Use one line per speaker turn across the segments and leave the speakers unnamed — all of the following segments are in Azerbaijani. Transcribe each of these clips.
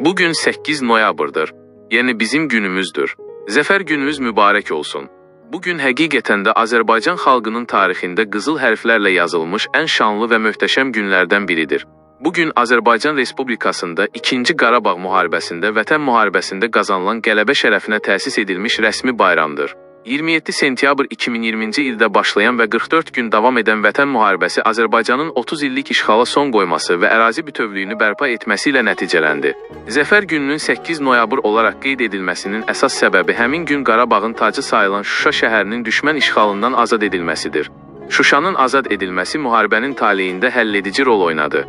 Bugün 8 noyabrdır. Yəni bizim günümüzdür. Zəfər gününüz mübarək olsun. Bugün həqiqətən də Azərbaycan xalqının tarixində qızıl hərflərlə yazılmış ən şanlı və möhtəşəm günlərdən biridir. Bugün Azərbaycan Respublikasında 2-ci Qarabağ müharibəsində, Vətən müharibəsində qazanılan qələbə şərəfinə təsis edilmiş rəsmi bayramdır. 27 sentyabr 2020-ci ildə başlayan və 44 gün davam edən Vətən müharibəsi Azərbaycanın 30 illik işğala son qoyması və ərazi bütövlüyünü bərpa etməsi ilə nəticələndi. Zəfər gününün 8 noyabr olaraq qeyd edilməsinin əsas səbəbi həmin gün Qarabağın tacı sayılan Şuşa şəhərinin düşmən işğalından azad edilməsidir. Şuşanın azad edilməsi müharibənin taleyində həlledici rol oynadı.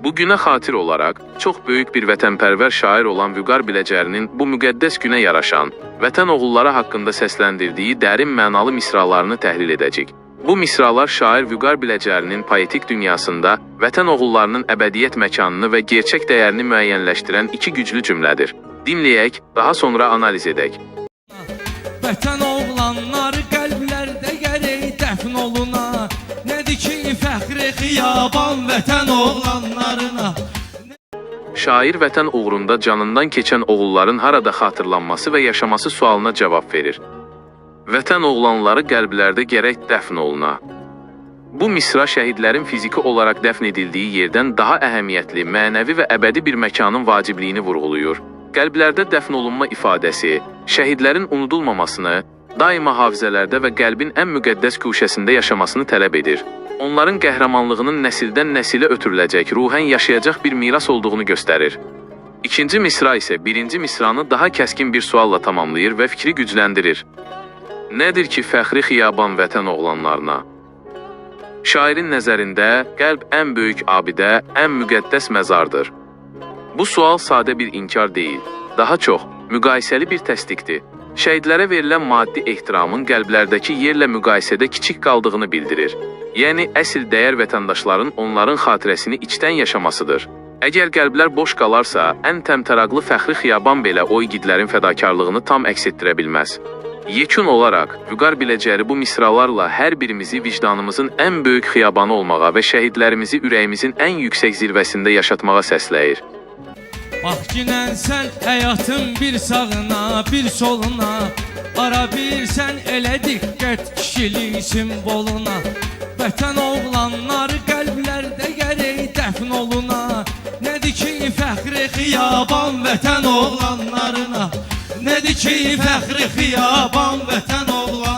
Bugünə xatir olaraq, çox böyük bir vətənpərvər şair olan Vüqar Biləcərinin bu müqəddəs günə yaraşan, vətən oğulları haqqında səsləndirdiyi dərin mənalı misralarını təhlil edəcək. Bu misralar şair Vüqar Biləcərinin poetik dünyasında vətən oğullarının əbədiyyət məkanını və gerçək dəyərini müəyyənləşdirən iki güclü cümlədir. Dinləyək, daha sonra analiz edək.
Vətən oğlanları qəlblərdə gərək dəfn oluna. Nədir ki fəxri xiyaban vətən oğlanlarına.
Şair vətən uğrunda canından keçən oğulların harada xatırlanması və yaşaması sualına cavab verir. Vətən oğlanları qəlblərdə gərək dəfn oluna. Bu misra şəhidlərin fiziki olaraq dəfn edildiyi yerdən daha əhəmiyyətli, mənəvi və əbədi bir məkanın vacibliyini vurğulayır. Qəlblərdə dəfn olunma ifadəsi, şəhidlərin unudulmamasını, daima hafizələrdə və qəlbin ən müqəddəs guşəsində yaşamasını tələb edir. Onların qəhrəmanlığının nəsildən nəsilə ötürüləcək, ruhən yaşayacaq bir miras olduğunu göstərir. İkinci misra isə birinci misranı daha kəskin bir sualla tamamlayır və fikri gücləndirir. Nədir ki fəxri xiyaban vətən oğlanlarına? Şairin nəzərində qəlb ən böyük abidə, ən müqəddəs məzardır. Bu sual sadə bir inkar deyil, daha çox müqayisəli bir təsdiqdir. Şəhidlərə verilən maddi ehtiramın qəlblərdəki yerlə müqayisədə kiçik qaldığını bildirir. Yəni, əsl dəyər vətəndaşların onların xatirəsini içdən yaşamasıdır. Əgər qəlblər boş qalarsa, ən təmtəraqlı fəxri xiyaban belə o igidlərin fədakarlığını tam əks etdirə bilməz. Yekun olaraq, Vüqar Biləcəri bu misralarla hər birimizi vicdanımızın ən böyük xiyabanı olmağa və şəhidlərimizi ürəyimizin ən yüksək zirvəsində yaşatmağa səsləyir.
Bax ginən sən həyatın bir sağına, bir soluna. Ara bilsən elə diqqət kişilik simvoluna. Vətən oğlanları qəlblərdə gərək dəfn oluna. Nədir ki fəxri xiyaban vətən oğlanlarına. Nədir ki fəxri xiyaban vətən oğlanlarına.